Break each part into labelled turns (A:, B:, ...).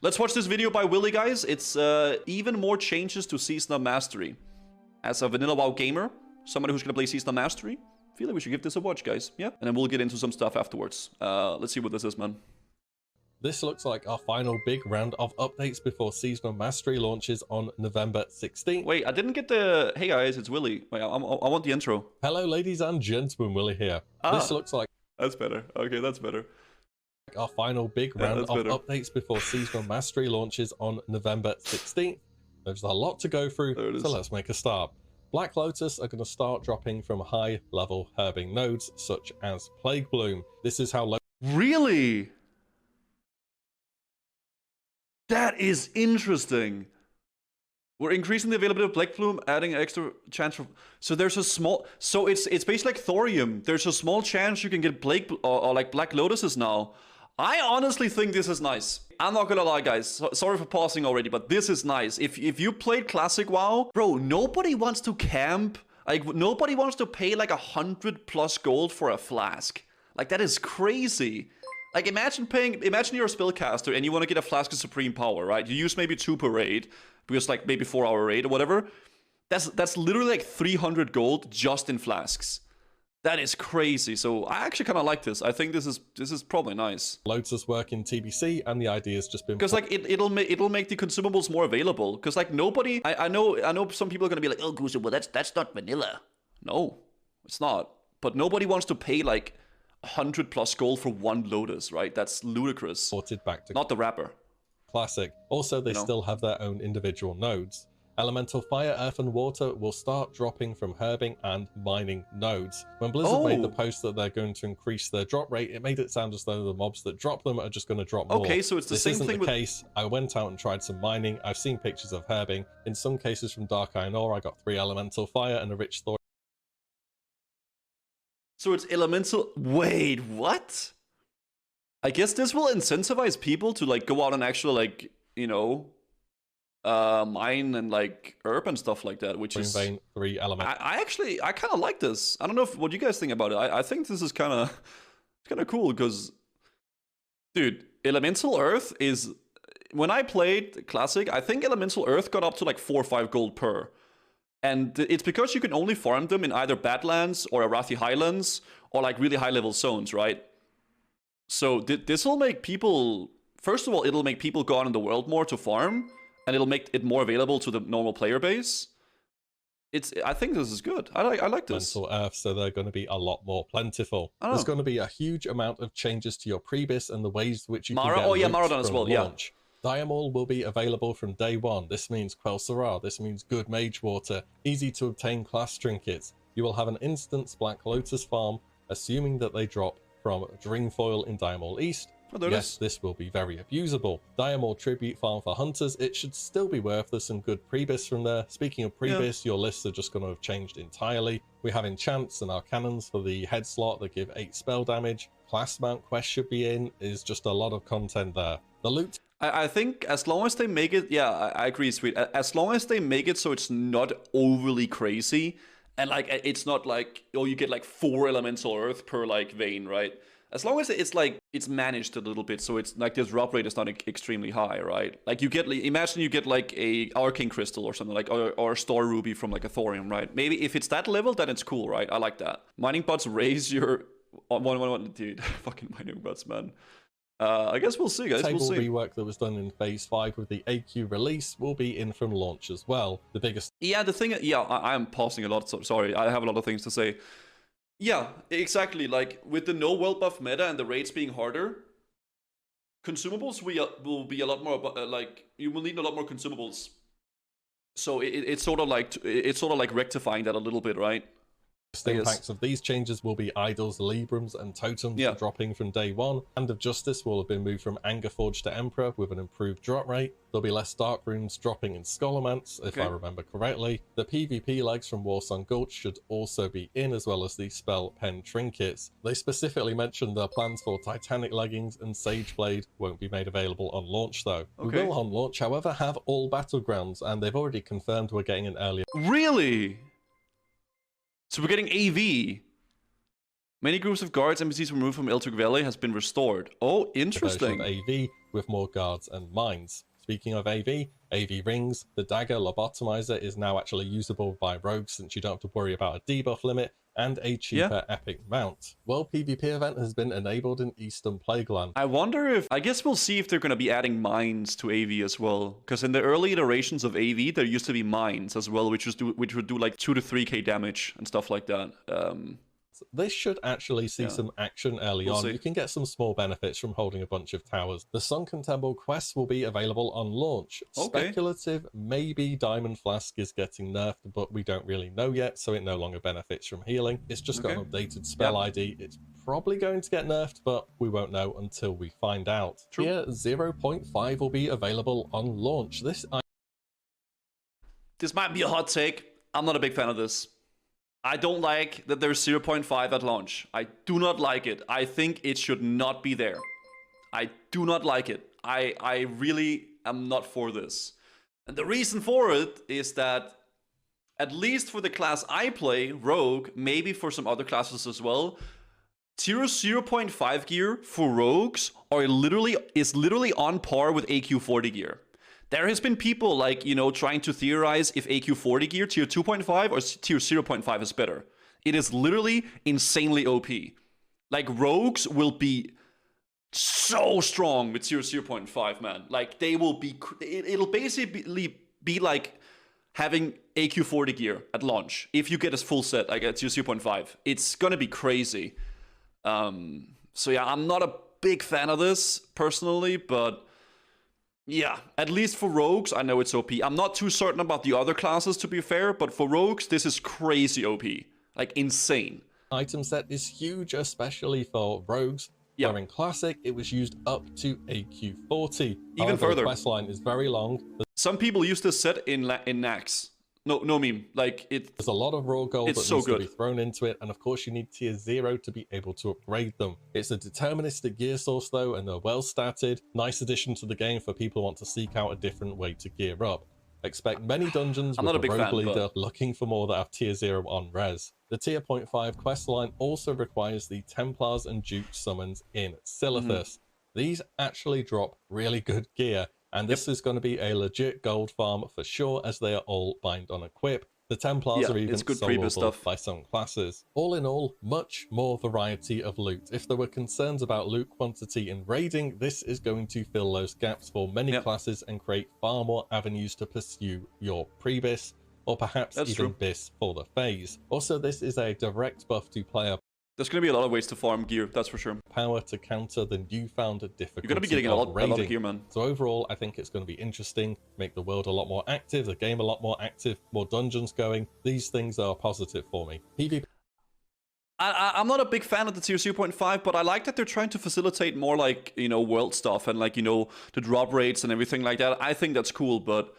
A: Let's watch this video by WillE, guys. It's even more changes to Seasonal Mastery. As a vanilla WoW gamer, somebody who's gonna play Seasonal Mastery, I feel like we should give this a watch, guys. Yeah, and then we'll get into some stuff afterwards. Let's see what this is, man.
B: This looks like our final big round of updates before Seasonal Mastery launches on November 16th.
A: Wait, I didn't get the... Hey guys, it's WillE. Wait, I want the intro.
B: Hello ladies and gentlemen, WillE here. This looks like...
A: That's better. Okay, that's better.
B: Our final big round of updates before Seasonal Mastery launches on November 16th. There's a lot to go through, so let's make a start. Black Lotus are going to start dropping from high-level herbing nodes, such as Plague Bloom. This is how...
A: Really? That is interesting. We're increasing the availability of Black Bloom, adding an extra chance for... So there's a small... So it's basically like Thorium. There's a small chance you can get or like Black Lotuses now. I honestly think this is nice. I'm not gonna lie, guys. Sorry for pausing already, but this is nice. If you played Classic WoW, bro, nobody wants to camp. Like, nobody wants to pay like 100+ gold for a flask. Like, that is crazy. Like, imagine you're a spellcaster and you want to get a flask of supreme power, right? You use maybe 2 per raid, because like maybe 4-hour raid or whatever. That's literally like 300 gold just in flasks. That is crazy. So I actually kind of like this. I think this is probably nice.
B: Lotus work in TBC, and the idea has just been...
A: Because like it'll make the consumables more available. Because like nobody, I know some people are gonna be like, oh Guzu, well that's not vanilla. No, it's not. But nobody wants to pay like 100+ gold for 1 Lotus, right? That's ludicrous.
B: Ported back to
A: not the wrapper.
B: Classic. Also, they still have their own individual nodes. Elemental Fire, Earth and Water will start dropping from herbing and mining nodes. When Blizzard made the post that they're going to increase their drop rate, it made it sound as though the mobs that drop them are just going to drop more.
A: Okay, so it's the same thing with...
B: This isn't the case. I went out and tried some mining. I've seen pictures of herbing. In some cases from Dark Iron Ore, I got 3 Elemental Fire and a rich Thorium.
A: So it's elemental... Wait, what? I guess this will incentivize people to like go out and actually like, you know, mine and like herb and stuff like that, which is...
B: Vein, 3 elements.
A: I kind of like this. I don't know what you guys think about it. I think this is kind of cool because, dude, elemental earth is... When I played Classic, I think elemental earth got up to like 4 or 5 gold per. And it's because you can only farm them in either Badlands or Arathi Highlands or like really high level zones, right? So this will make people... First of all, it'll make people go out in the world more to farm, and it'll make it more available to the normal player base. I think this is good. I like this.
B: Elemental Earth, so they're going to be a lot more plentiful. There's going to be a huge amount of changes to your Prebis and the ways which you can get
A: Maraudon as well,
B: launch. Diamol will be available from day 1. This means Quell Sarah. This means good mage water. Easy to obtain class trinkets. You will have an instance Black Lotus farm, assuming that they drop from Dreamfoil in Diamol East. Yes, this will be very abusable. Diamol Tribute Farm for Hunters. It should still be worth us some good Prebis from there. Speaking of Prebis, your lists are just going to have changed entirely. We have enchants and arcanons for the head slot that give 8 spell damage. Class mount quest should be in. Is just a lot of content there. The loot...
A: I think as long as they make it... Yeah, I agree, Sweet. As long as they make it so it's not overly crazy, and like it's not like, oh, you get like 4 elemental earth per like vein, right? As long as it's like, it's managed a little bit, so it's like this drop rate is not extremely high, right? Like you get, imagine you get like a Arcane Crystal or something, like, or a Star Ruby from like a Thorium, right? Maybe if it's that level, then it's cool, right? I like that. Mining bots raise your... Dude, fucking mining bots, man. I guess we'll see, guys.
B: Table
A: we'll see.
B: rework that was done in Phase 5 with the AQ release will be in from launch as well. The biggest...
A: Yeah, the thing... Yeah, I'm pausing a lot, so sorry. I have a lot of things to say. Yeah, exactly. Like, with the no well buff meta and the raids being harder, consumables will be a lot more... like, you will need a lot more consumables. So it's sort of like rectifying that a little bit, right?
B: Impacts of these changes will be idols, librams, and totems dropping from day 1. Hand of Justice will have been moved from Angerforge to Emperor with an improved drop rate. There'll be less Dark Runes dropping in Scholomance, if I remember correctly. The PvP legs from Warsong Gulch should also be in, as well as the Spell Pen Trinkets. They specifically mentioned their plans for Titanic Leggings and Sageblade won't be made available on launch though. We will on launch, however, have all Battlegrounds, and they've already confirmed we're getting an earlier...
A: Really? So we're getting AV. Many groups of guards NPCs removed from Eltug Valley has been restored. Oh, interesting.
B: Version of AV with more guards and mines. Speaking of AV rings, the dagger lobotomizer is now actually usable by rogues since you don't have to worry about a debuff limit, and a cheaper epic mount. World PvP event has been enabled in Eastern Plagueland.
A: I wonder if, I guess we'll see if they're going to be adding mines to AV as well. Because in the early iterations of AV, there used to be mines as well, which would do like 2 to 3k damage and stuff like that.
B: This should actually see some action early on. You can get some small benefits from holding a bunch of towers. The Sunken Temple quests will be available on launch. Speculative, maybe Diamond Flask is getting nerfed, but we don't really know yet, so it no longer benefits from healing. It's just got an updated spell ID. It's probably going to get nerfed, but we won't know until we find out. Here, 0.5 will be available on launch. This
A: might be a hot take. I'm not a big fan of this. I don't like that there's 0.5 at launch. I do not like it. I think it should not be there. I do not like it. I really am not for this. And the reason for it is that, at least for the class I play, Rogue, maybe for some other classes as well, tier 0.5 gear for rogues is literally on par with AQ40 gear. There has been people like, trying to theorize if AQ40 gear tier 2.5 or tier 0.5 is better. It is literally insanely OP. Like, rogues will be so strong with tier 0.5, man. Like, they will be, it'll basically be like having AQ40 gear at launch. If you get a full set, like at tier 0.5, it's gonna be crazy. So yeah, I'm not a big fan of this personally, but yeah, at least for rogues, I know it's OP. I'm not too certain about the other classes, to be fair, but for rogues, this is crazy OP. Like, insane.
B: Item set is huge, especially for rogues. Where in Classic, it was used up to AQ40.
A: Even further.
B: The questline is very long.
A: Some people use this set in Nax. No meme. Like,
B: there's a lot of raw gold that
A: so
B: needs to be thrown into it, and of course you need tier 0 to be able to upgrade them. It's a deterministic gear source though, and they're well statted. Nice addition to the game for people who want to seek out a different way to gear up. Expect many dungeons with a rogue leader looking for more that have tier 0 on res. The tier 0.5 questline also requires the Templars and Dukes summons in Silithus. These actually drop really good gear, and this is going to be a legit gold farm for sure, as they are all bind on equip. The Templars are even soloable by some classes. All in all, much more variety of loot. If there were concerns about loot quantity in raiding, this is going to fill those gaps for many classes and create far more avenues to pursue your pre-bis, or perhaps even bis for the phase. Also, this is a direct buff to player.
A: There's going to be a lot of ways to farm gear, that's for sure.
B: Power to counter the newfound difficulty.
A: You're going to be getting a lot of gear, man.
B: So overall, I think it's going to be interesting, make the world a lot more active, the game a lot more active, more dungeons going. These things are positive for me. PvP.
A: I'm not a big fan of the tier 0.5, but I like that they're trying to facilitate more like, world stuff and like, the drop rates and everything like that. I think that's cool, but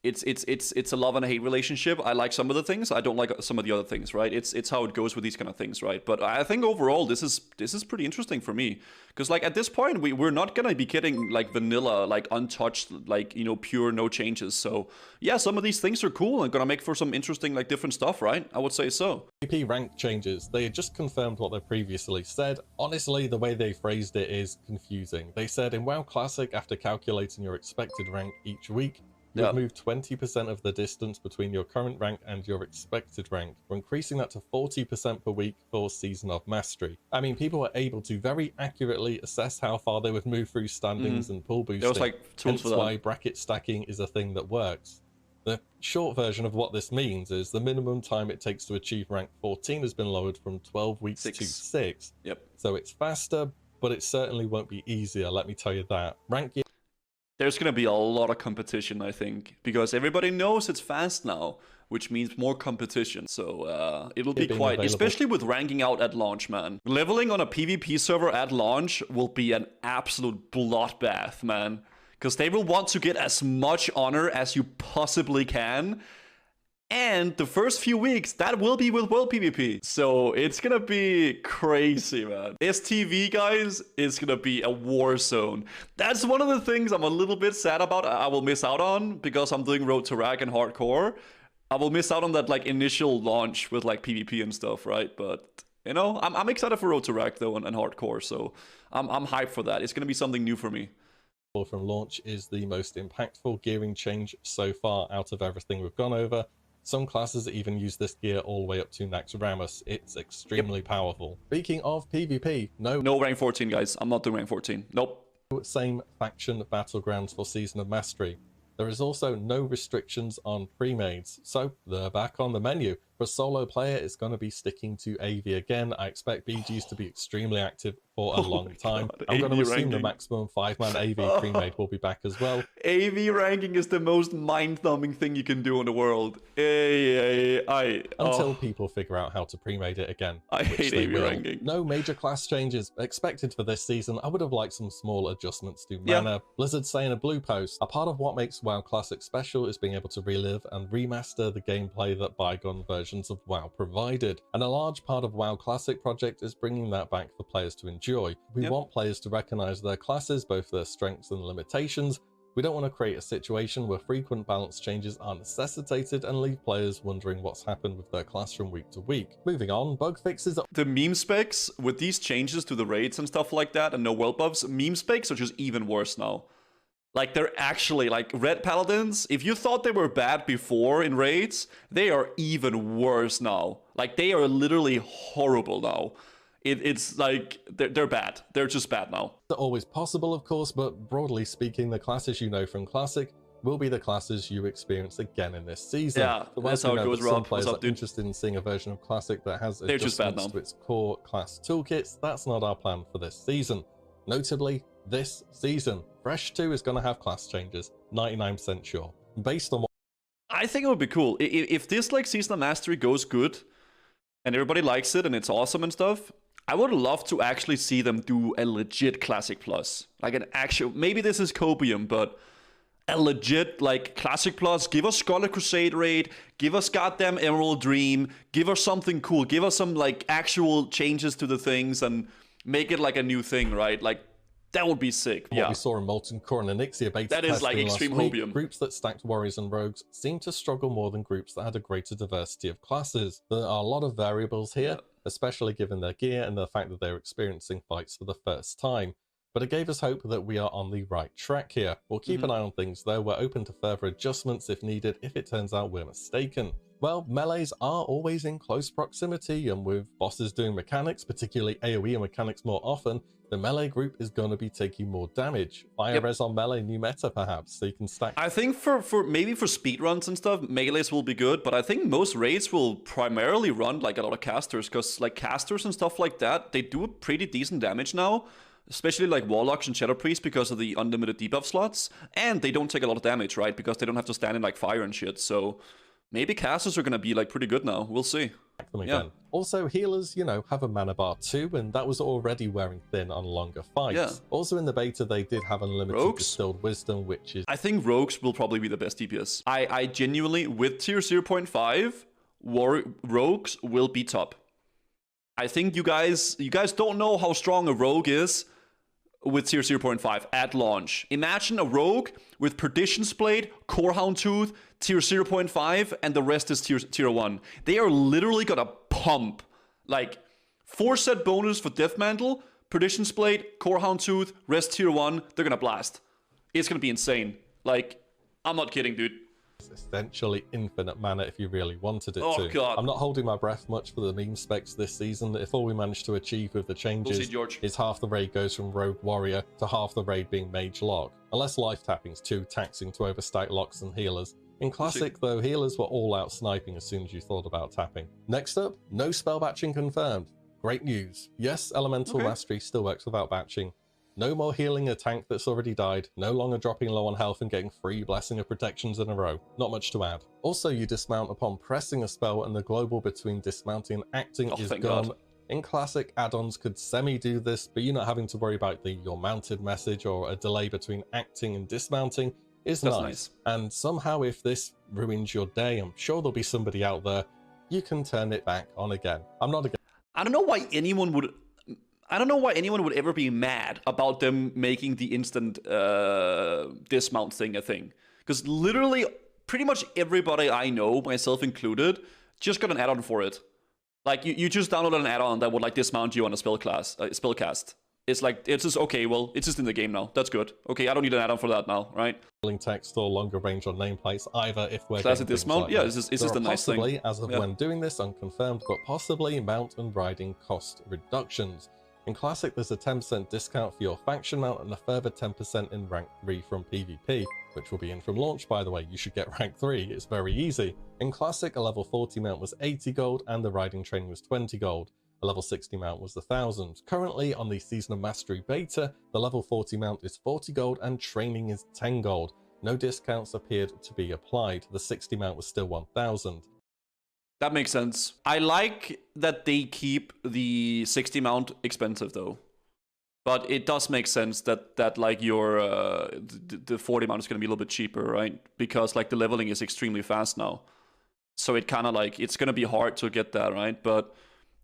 A: it's a love and a hate relationship. I like some of the things, I don't like some of the other things, right? It's how it goes with these kind of things, right? But I think overall this is pretty interesting for me, because like at this point we're not gonna be getting like vanilla, like untouched, like pure no changes. So yeah, some of these things are cool and gonna make for some interesting like different stuff, right? I would say so.
B: PvP rank changes. They had just confirmed what they previously said. Honestly, the way they phrased it is confusing. They said in WoW Classic, after calculating your expected rank each week, you would move 20% of the distance between your current rank and your expected rank. We're increasing that to 40% per week for Season of Mastery. I mean, people were able to very accurately assess how far they would move through standings and pull boosting.
A: There was like tools for that.
B: Hence why bracket stacking is a thing that works. The short version of what this means is the minimum time it takes to achieve rank 14 has been lowered from 12 weeks to 6.
A: Yep.
B: So it's faster, but it certainly won't be easier, let me tell you that. Rank gear.
A: There's going to be a lot of competition, I think, because everybody knows it's fast now, which means more competition. So it'll be quite, especially with ranking out at launch, man. Leveling on a PvP server at launch will be an absolute bloodbath, man, because they will want to get as much honor as you possibly can. And the first few weeks, that will be with World PvP. So it's gonna be crazy, man. STV, guys, is gonna be a war zone. That's one of the things I'm a little bit sad about. I will miss out on because I'm doing Road to Rag and Hardcore. I will miss out on that like initial launch with like PvP and stuff, right? But You know, I'm excited for Road to Rack though and hardcore, so I'm hyped for that. It's gonna be something new for me.
B: From launch is the most impactful gearing change so far out of everything we've gone over. Some classes even use this gear all the way up to Naxxramas. It's extremely powerful. Speaking of PvP,
A: no rank 14, guys. I'm not doing rank 14. Nope.
B: Same faction battlegrounds for Season of Mastery. There is also no restrictions on pre-mades, so they're back on the menu. For a solo player, it's going to be sticking to AV again. I expect BGs to be extremely active for a long time.
A: God,
B: I'm going to assume
A: ranking.
B: the maximum 5-man AV pre-made will be back as well.
A: AV ranking is the most mind-numbing thing you can do in the world.
B: Until people figure out how to pre-made it again.
A: I hate AV ranking.
B: No major class changes expected for this season. I would have liked some small adjustments to mana. Blizzard saying a blue post. A part of what makes WoW Classic special is being able to relive and remaster the gameplay that bygone versions of WoW provided. And a large part of WoW Classic project is bringing that back for players to enjoy. We want players to recognize their classes, both their strengths and limitations. We don't want to create a situation where frequent balance changes are necessitated and leave players wondering what's happened with their class from week to week. Moving on, bug fixes.
A: The meme specs with these changes to the raids and stuff like that and no world buffs, meme specs are just even worse now. Like, they're actually, like, Red Paladins, if you thought they were bad before in raids, they are even worse now. Like, they are literally horrible now. It's like, they're bad. They're just bad now.
B: They're always possible, of course, but broadly speaking, the classes you know from Classic will be the classes you experience again in this season.
A: Yeah, that's how it goes, Rob.
B: Some players are interested in seeing a version of Classic that has adjustments to its core class toolkits. That's not our plan for this season. Notably, this season, Fresh 2 is going to have class changes, 99% sure. Based on what
A: I think it would be cool. If this, like, Season of Mastery goes good, and everybody likes it, and it's awesome and stuff, I would love to actually see them do a legit Classic Plus. Like an actual, maybe this is copium, but a legit, like, Classic Plus. Give us Scarlet Crusade raid, give us goddamn Emerald Dream, give us something cool, give us some, like, actual changes to the things, and make it like a new thing, right? Like, that would be sick.
B: What we saw in Molten Core and Onyxia beta
A: that is like extreme hopium.
B: Groups that stacked warriors and rogues seem to struggle more than groups that had a greater diversity of classes. There are a lot of variables here, especially given their gear and the fact that they're experiencing fights for the first time. But it gave us hope that we are on the right track here. We'll keep an eye on things though. We're open to further adjustments if needed, if it turns out we're mistaken. Well, melees are always in close proximity, and with bosses doing mechanics, particularly AoE mechanics more often, the melee group is going to be taking more damage. Fire res on melee, new meta perhaps, so you can stack.
A: I think for maybe for speedruns and stuff, melees will be good, but I think most raids will primarily run like a lot of casters, because like casters and stuff like that, they do a pretty decent damage now. Especially like Warlocks and Shadow Priests because of the unlimited debuff slots, and they don't take a lot of damage, right? Because they don't have to stand in like fire and shit, so maybe casters are gonna be like pretty good now. We'll see.
B: Them again. Also, healers, you know, have a mana bar too, and that was already wearing thin on longer fights. Also in the beta, they did have unlimited distilled wisdom, which is...
A: I think rogues will probably be the best DPS. I genuinely, with tier 0.5, rogues will be top. I think you guys don't know how strong a rogue is with tier 0.5 at launch. Imagine a rogue with Perdition's Blade, Core Houndtooth, tier 0.5, and the rest is tier 1. They are literally gonna pump. Like, 4-set bonus for Death Mantle, Perdition's Blade, Core Houndtooth, rest tier 1, they're gonna blast. It's gonna be insane. Like, I'm not kidding, dude.
B: Essentially infinite mana if you really wanted it to.
A: God.
B: I'm not holding my breath much for the meme specs this season. If all we manage to achieve with the changes is half the raid goes from Rogue Warrior to half the raid being Mage Lock. Unless life tapping's too taxing to overstack locks and healers. In Classic though, healers were all out sniping as soon as you thought about tapping. Next up, no spell batching confirmed. Great news. Yes, Elemental Mastery still works without batching. No more healing a tank that's already died, no longer dropping low on health and getting 3 Blessing of Protections in a row. Not much to add. Also, you dismount upon pressing a spell and the global between dismounting and acting is gone. In Classic, add-ons could semi-do this, but you're not having to worry about the "you're mounted" message or a delay between acting and dismounting is nice. And somehow if this ruins your day, I'm sure there'll be somebody out there, you can turn it back on again. I'm not again.
A: I don't know why anyone would ever be mad about them making the instant dismount thing a thing. Because literally, pretty much everybody I know, myself included, just got an add-on for it. Like you just downloaded an add-on that would like dismount you on a spellcast. It's like, it's just, okay, well, it's just in the game now. That's good. Okay, I don't need an add-on for that now, right?
B: Text or longer range on nameplates either if we're
A: Classic dismount,
B: like
A: yeah,
B: this.
A: it's just a nice thing.
B: Possibly, as of when doing this, unconfirmed, but possibly mount and riding cost reductions. In Classic, there's a 10% discount for your faction mount and a further 10% in rank 3 from PvP, which will be in from launch, by the way. You should get rank 3, it's very easy. In Classic, a level 40 mount was 80 gold and the riding training was 20 gold. A level 60 mount was 1,000. Currently, on the Season of Mastery beta, the level 40 mount is 40 gold and training is 10 gold. No discounts appeared to be applied. The 60 mount was still 1,000.
A: That makes sense. I like that they keep the 60 mount expensive though. But it does make sense that like your the 40 mount is going to be a little bit cheaper, right? Because like the leveling is extremely fast now. So it kind of like, it's going to be hard to get that, right? But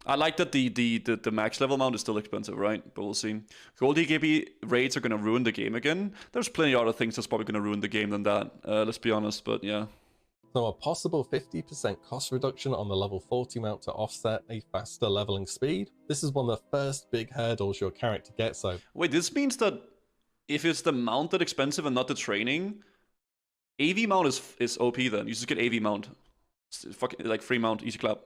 A: I like that the max level mount is still expensive, right? But we'll see. Gold EKB raids are going to ruin the game again. There's plenty of other things that's probably going to ruin the game than that. Let's be honest, but yeah.
B: So a possible 50% cost reduction on the level 40 mount to offset a faster leveling speed. This is one of the first big hurdles your character gets over.
A: Wait, this means that if it's the mount that's expensive and not the training, AV mount is OP then. You just get AV mount. It's fucking like free mount, easy clap.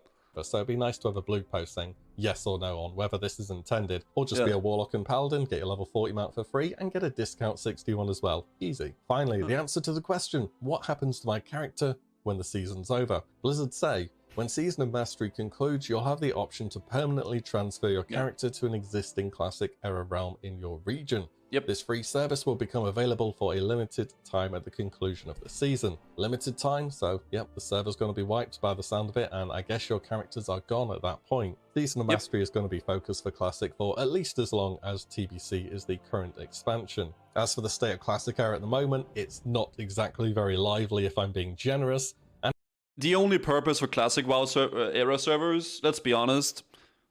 B: So it'd be nice to have a blue post saying yes or no on whether this is intended, or just be a Warlock and Paladin, get your level 40 mount for free, and get a discount 61 as well. Easy. Finally, the answer to the question, what happens to my character when the season's over? Blizzard say, when Season of Mastery concludes, you'll have the option to permanently transfer your character to an existing Classic era realm in your region.
A: Yep.
B: This free service will become available for a limited time at the conclusion of the season. Limited time, so yep, the server's going to be wiped by the sound of it, and I guess your characters are gone at that point. Season of Mastery is going to be focused for Classic for at least as long as TBC is the current expansion. As for the state of Classic era at the moment, it's not exactly very lively if I'm being generous. And
A: the only purpose for Classic WoW era servers, let's be honest,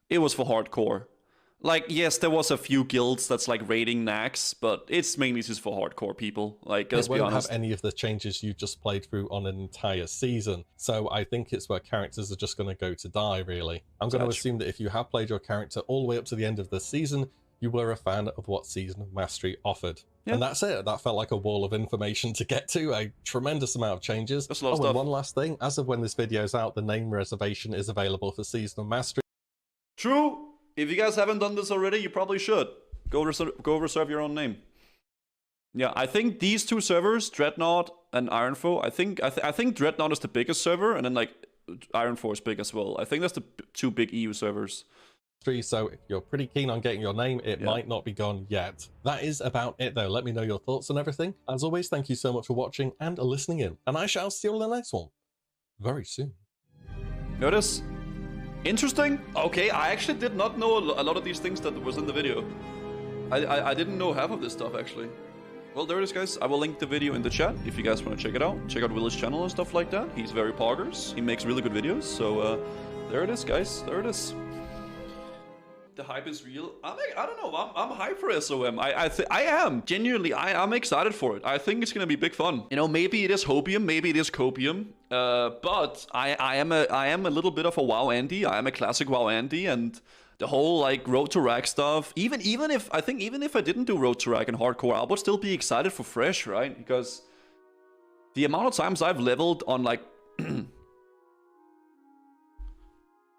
A: it was for hardcore. Like, yes, there was a few guilds that's like raiding Nax, but it's mainly just for hardcore people. Like, let's be honest.
B: It won't have any of the changes you just played through on an entire season. So I think it's where characters are just going to go to die, really. I'm going to assume that if you have played your character all the way up to the end of the season, you were a fan of what Season of Mastery offered. Yeah. And that's it. That felt like a wall of information to get to, a tremendous amount of changes.
A: That's a lot of stuff.
B: And one last thing, as of when this video's out, the name reservation is available for Season of Mastery.
A: True. If you guys haven't done this already, you probably should. Go reserve your own name. Yeah, I think these two servers, Dreadnought and Ironfoe, I think Dreadnought is the biggest server, and then like Ironfoe is big as well. I think that's the two big EU servers.
B: So if you're pretty keen on getting your name, it might not be gone yet. That is about it though. Let me know your thoughts on everything. As always, thank you so much for watching and listening in, and I shall see you in the next one very soon.
A: Notice? Interesting. Okay, I actually did not know a lot of these things that was in the video. I didn't know half of this stuff, actually. Well, there it is, guys. I will link the video in the chat if you guys want to check it out. Check out WillE's channel and stuff like that. He's very poggers. He makes really good videos. So, there it is, guys. There it is. The hype is real. I don't know. I'm hyped for SOM. I am. Genuinely, I'm excited for it. I think it's going to be big fun. You know, maybe it is hopium. Maybe it is copium. But I am a little bit of a WoW Andy. I am a classic WoW Andy, and the whole like Road to Rack stuff. Even if I didn't do Road to Rack and hardcore, I would still be excited for fresh, right? Because the amount of times I've leveled on like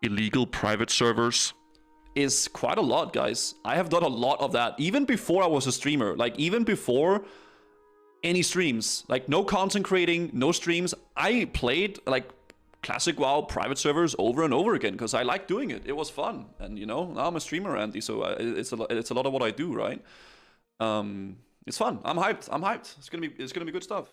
A: illegal private servers is quite a lot, guys. I have done a lot of that even before I was a streamer, like even before any streams, like no content creating, no streams. I played like classic WoW private servers over and over again because I like doing it. It was fun, and you know, now I'm a streamer, Andy, so it's a lot of what I do, right? It's fun. I'm hyped. It's gonna be good stuff.